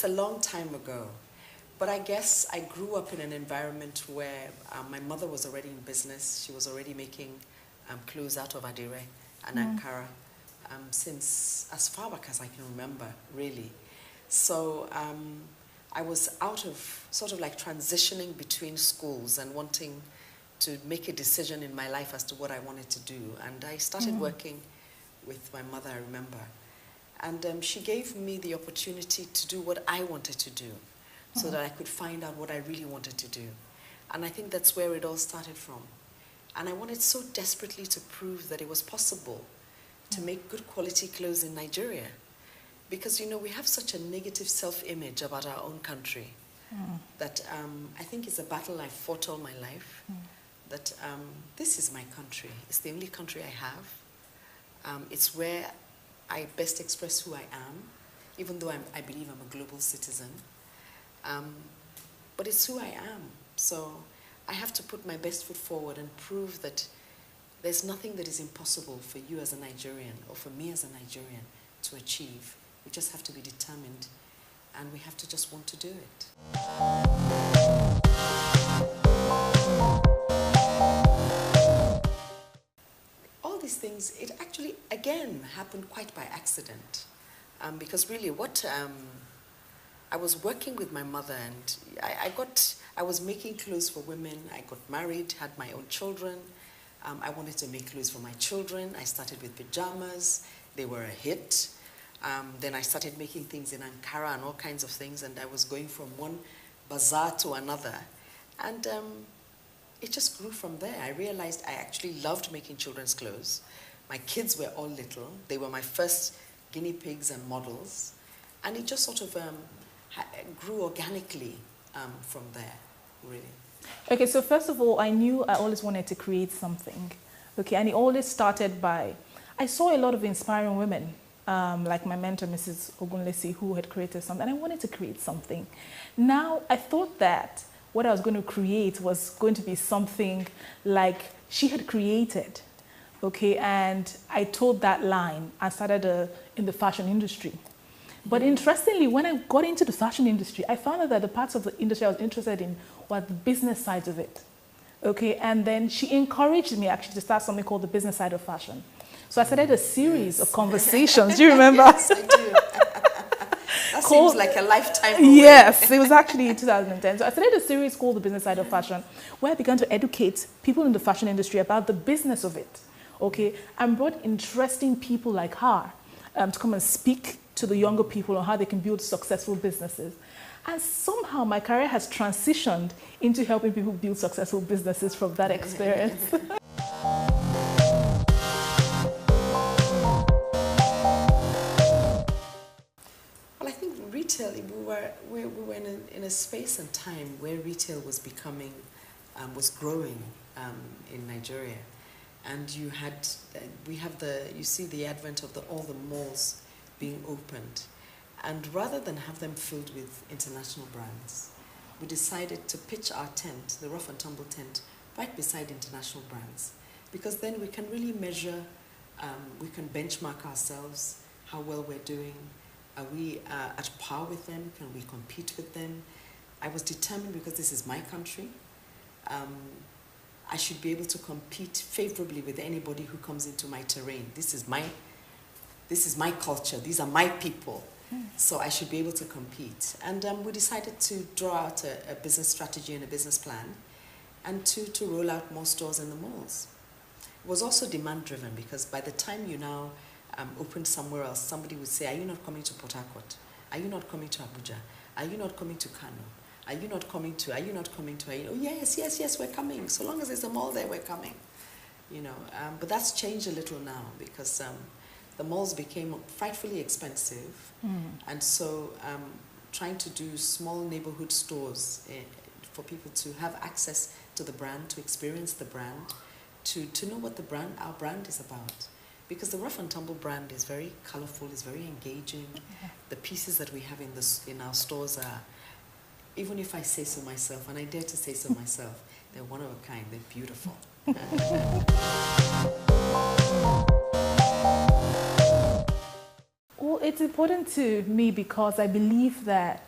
it's a long time ago. But I guess I grew up in an environment where my mother was already in business. She was already making clothes out of Adire and Ankara since as far back as I can remember, really. So I was out of sort of like transitioning between schools and wanting to make a decision in my life as to what I wanted to do. And I started working with my mother, I remember. And she gave me the opportunity to do what I wanted to do so that I could find out what I really wanted to do. And I think that's where it all started from. And I wanted so desperately to prove that it was possible to make good quality clothes in Nigeria. Because, you know, we have such a negative self-image about our own country that I think it's a battle I've fought all my life, that this is my country. It's the only country I have. It's where I best express who I am, even though I believe I'm a global citizen. But it's who I am. So I have to put my best foot forward and prove that there's nothing that is impossible for you as a Nigerian or for me as a Nigerian to achieve. We just have to be determined and we have to just want to do it. All these things, it actually, again, happened quite by accident. Because really what, I was working with my mother and I was making clothes for women. I got married, had my own children. I wanted to make clothes for my children. I started with pajamas. They were a hit. Then I started making things in Ankara and all kinds of things, and I was going from one bazaar to another. And it just grew from there. I realized I actually loved making children's clothes. My kids were all little. They were my first guinea pigs and models. And it just sort of grew organically from there, really. Okay, so first of all, I knew I always wanted to create something. Okay, and it always started by, I saw a lot of inspiring women, like my mentor, Mrs. Ogunlesi, who had created something, and I wanted to create something. Now, I thought that what I was going to create was going to be something like she had created, okay, and I told that line. I started in the fashion industry. But interestingly, when I got into the fashion industry, I found out that the parts of the industry I was interested in were the business sides of it. Okay, and then she encouraged me actually to start something called the business side of fashion. So I started a series of conversations. Do you remember? Yes, I do. That seems like a lifetime away. Yes, it was actually in 2010. So I started a series called the business side of fashion, where I began to educate people in the fashion industry about the business of it. Okay, and brought interesting people like her to come and speak to the younger people on how they can build successful businesses. And somehow my career has transitioned into helping people build successful businesses from that experience. Well, I think retail, we were in a space and time where retail was becoming, was growing in Nigeria. And you see the advent of all the malls being opened. And rather than have them filled with international brands, we decided to pitch our tent, the Ruff'n'Tumble tent, right beside international brands. Because then we can really measure, we can benchmark ourselves, how well we're doing. Are we at par with them? Can we compete with them? I was determined, because this is my country, I should be able to compete favorably with anybody who comes into my terrain. This is my culture. These are my people. So I should be able to compete. And we decided to draw out a business strategy and a business plan, and to roll out more stores in the malls. It was also demand driven, because by the time you now opened somewhere else, somebody would say, are you not coming to Port Harcourt? Are you not coming to Abuja? Are you not coming to Kano? Are you not coming to? Oh, yes, we're coming. So long as there's a mall there, we're coming. You know, but that's changed a little now, because the malls became frightfully expensive. And so trying to do small neighborhood stores for people to have access to the brand, to experience the brand, to know what our brand is about. Because the Ruff'n'Tumble brand is very colorful, is very engaging. The pieces that we have in our stores are, even if I say so myself, and I dare to say so myself, they're one of a kind, they're beautiful. Well, it's important to me because I believe that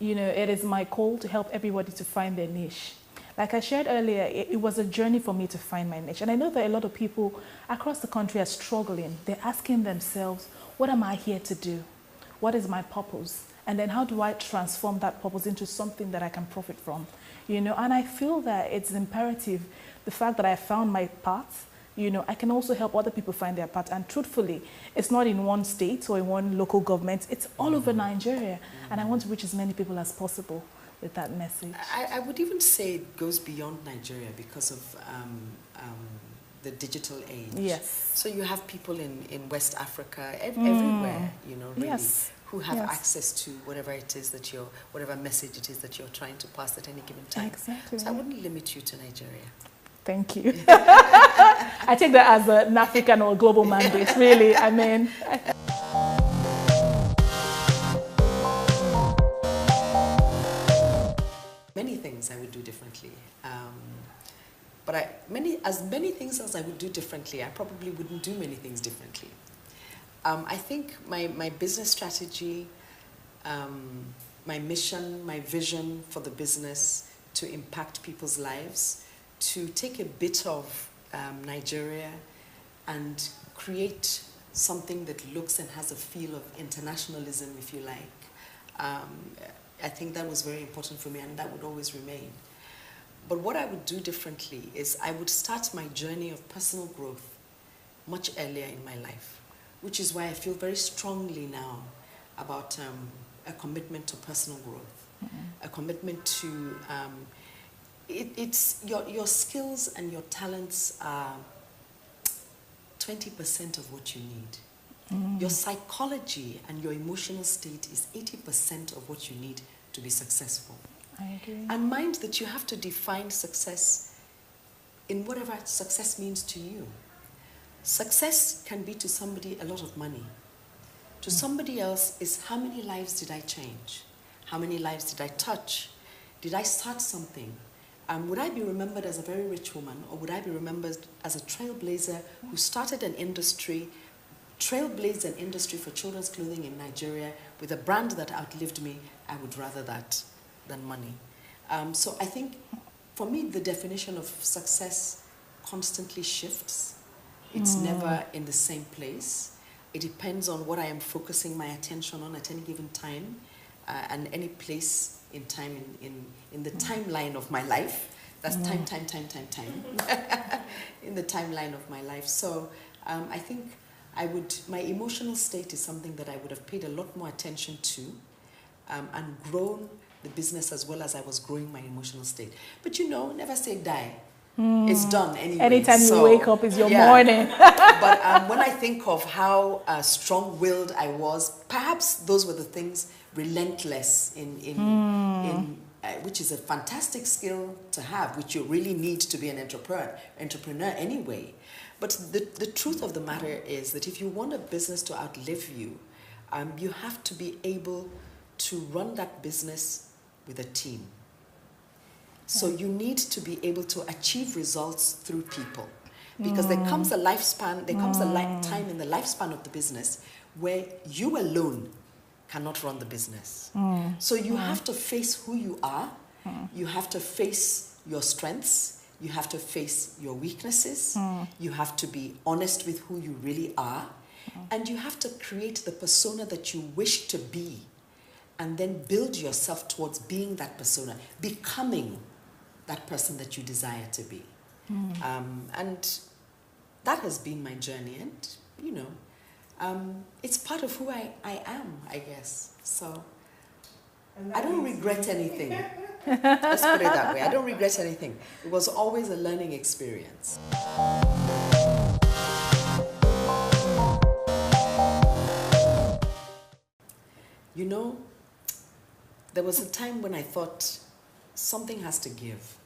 it is my goal to help everybody to find their niche. Like I shared earlier, it was a journey for me to find my niche. And I know that a lot of people across the country are struggling. They're asking themselves, what am I here to do? What is my purpose? And then how do I transform that purpose into something that I can profit from? And I feel that it's imperative, the fact that I found my path, I can also help other people find their path. And truthfully, it's not in one state or in one local government. It's all over Nigeria. And I want to reach as many people as possible with that message. I would even say it goes beyond Nigeria because of the digital age. Yes. So you have people in West Africa, everywhere, really, yes. who have access to whatever it is that whatever message it is that you're trying to pass at any given time. Exactly. So I wouldn't limit you to Nigeria. Thank you. I take that as an African or global mandate, really. I mean. Many things I would do differently. But as many things as I would do differently, I probably wouldn't do many things differently. I think my business strategy, my mission, my vision for the business to impact people's lives, to take a bit of Nigeria and create something that looks and has a feel of internationalism, if you like. I think that was very important for me, and that would always remain. But what I would do differently is I would start my journey of personal growth much earlier in my life, which is why I feel very strongly now about a commitment to personal growth, a commitment to it's your skills and your talents are 20% of what you need. Your psychology and your emotional state is 80% of what you need to be successful. I agree. And mind that you have to define success in whatever success means to you. Success can be to somebody a lot of money. To somebody else is how many lives did I change? How many lives did I touch? Did I start something? Would I be remembered as a very rich woman, or would I be remembered as a trailblazer who started an industry, trailblazed an industry for children's clothing in Nigeria with a brand that outlived me? I would rather that than money. So I think for me, the definition of success constantly shifts. It's never in the same place. It depends on what I am focusing my attention on at any given time, and any place in time in the timeline of my life. That's time. In the timeline of my life. So I think my emotional state is something that I would have paid a lot more attention to, and grown the business as well as I was growing my emotional state. But never say die. It's done anyway. Anytime you wake up is your morning. But when I think of how strong-willed I was, perhaps those were the things, relentless which is a fantastic skill to have, which you really need to be an entrepreneur anyway. But the truth of the matter is that if you want a business to outlive you, you have to be able to run that business with a team. So you need to be able to achieve results through people, because there comes a lifespan, time in the lifespan of the business where you alone cannot run the business. So you have to face who you are, you have to face your strengths, you have to face your weaknesses, you have to be honest with who you really are, and you have to create the persona that you wish to be, and then build yourself towards being that persona, becoming that person that you desire to be. And that has been my journey, and it's part of who I am, I guess. So I don't regret anything. Let's put it that way. I don't regret anything. It was always a learning experience. There was a time when I thought something has to give.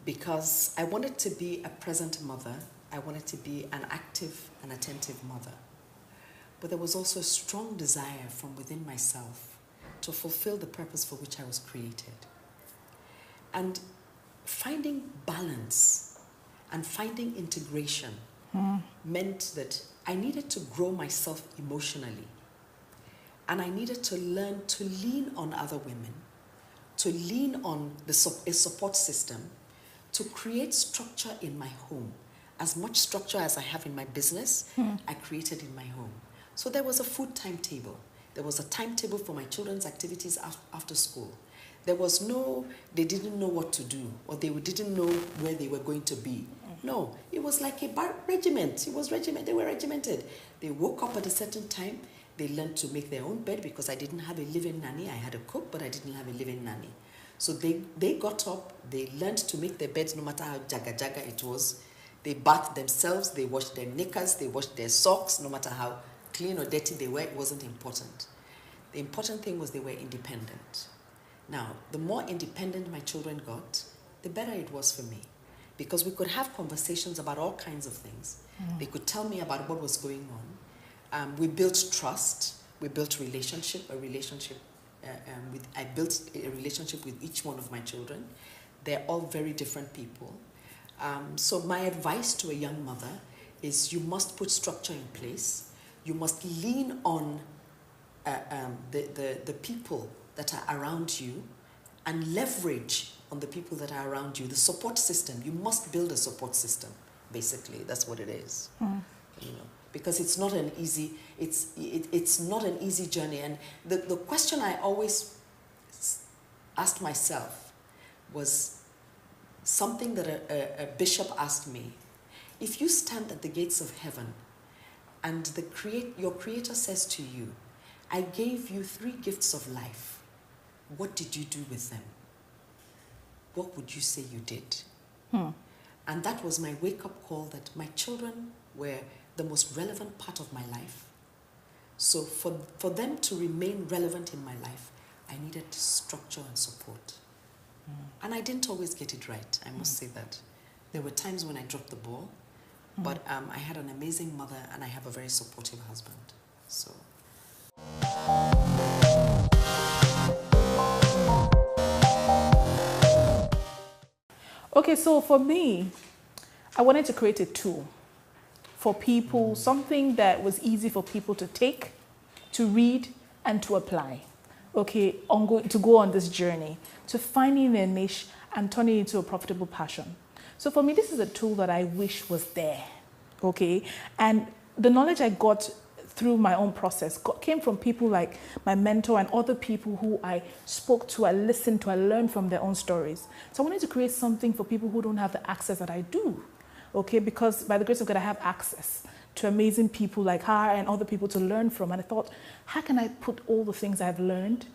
Because I wanted to be a present mother. I wanted to be an active and attentive mother. But there was also a strong desire from within myself to fulfill the purpose for which I was created. And finding balance and finding integration meant that I needed to grow myself emotionally. And I needed to learn to lean on other women, to lean on a support system, to create structure in my home. As much structure as I have in my business, I created in my home. So there was a food timetable. There was a timetable for my children's activities after school. There was no, they didn't know what to do, or they didn't know where they were going to be. No, it was like a regiment. It was regiment. They were regimented. They woke up at a certain time. They learned to make their own bed because I didn't have a living nanny. I had a cook, but I didn't have a living nanny. So they got up, they learned to make their beds no matter how jaga it was. They bathed themselves, they washed their knickers, they washed their socks, no matter how clean or dirty they were, it wasn't important. The important thing was they were independent. Now, the more independent my children got, the better it was for me. Because we could have conversations about all kinds of things. They could tell me about what was going on. We built trust, we built I built a relationship with each one of my children. They're all very different people. So my advice to a young mother is you must put structure in place. You must lean on the people that are around you and leverage on the people that are around you. The support system, you must build a support system, basically. That's what it is. You know, because it's not an easy, it's not an easy journey. And the question I always asked myself was something that a bishop asked me. If you stand at the gates of heaven and your creator says to you, I gave you 3 gifts of life, what did you do with them? What would you say you did? And that was my wake-up call that my children were the most relevant part of my life. So for them to remain relevant in my life, I needed structure and support. And I didn't always get it right, I must say that. There were times when I dropped the ball, but I had an amazing mother and I have a very supportive husband. So. Okay, so for me, I wanted to create a tool for people, something that was easy for people to take, to read, and to apply. Okay, to go on this journey, to finding their niche and turning it into a profitable passion. So for me, this is a tool that I wish was there, okay? And the knowledge I got through my own process came from people like my mentor and other people who I spoke to, I listened to, I learned from their own stories. So I wanted to create something for people who don't have the access that I do, okay? Because by the grace of God, I have access to amazing people like her and other people to learn from. And I thought, how can I put all the things I've learned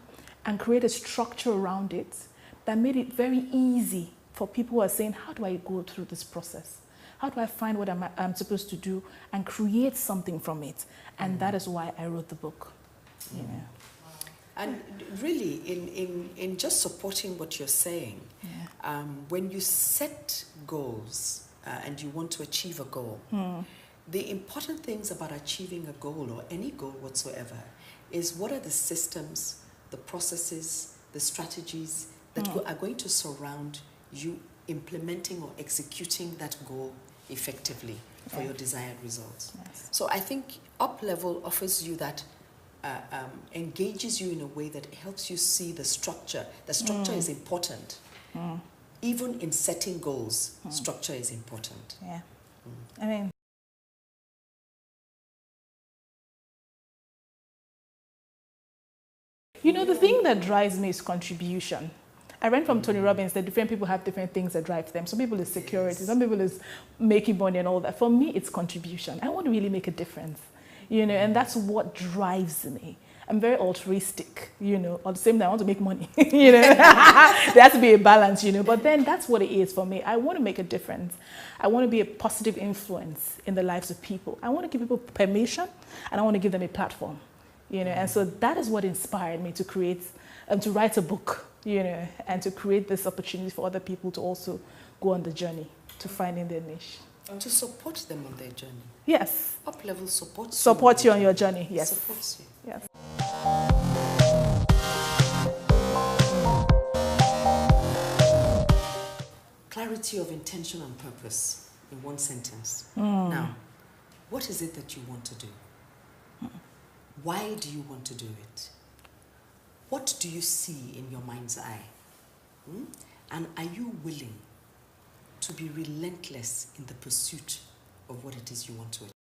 and create a structure around it that made it very easy for people who are saying, how do I go through this process? How do I find what I'm supposed to do and create something from it? And that is why I wrote the book. Yeah. And really, in just supporting what you're saying, when you set goals and you want to achieve a goal, the important things about achieving a goal or any goal whatsoever is what are the systems, the processes, the strategies that are going to surround you implementing or executing that goal effectively for your desired results. Yes. So I think Uplevel offers you that, engages you in a way that helps you see the structure. The structure is important. Even in setting goals, structure is important. Yeah. I mean, you know, the thing that drives me is contribution. I read from Tony Robbins that different people have different things that drive them. Some people is security, some people is making money and all that. For me, it's contribution. I want to really make a difference, you know, and that's what drives me. I'm very altruistic, you know, at the same time I want to make money, you know. There has to be a balance, you know, but then that's what it is for me. I want to make a difference. I want to be a positive influence in the lives of people. I want to give people permission and I want to give them a platform, you know, and so that is what inspired me to create, to write a book, you know, and to create this opportunity for other people to also go on the journey to finding their niche. And to support them on their journey. Yes. Uplevel supports you on your journey. Yes. Supports you. Yes. Clarity of intention and purpose in one sentence. Now, what is it that you want to do? Why do you want to do it? What do you see in your mind's eye? And are you willing to be relentless in the pursuit of what it is you want to achieve?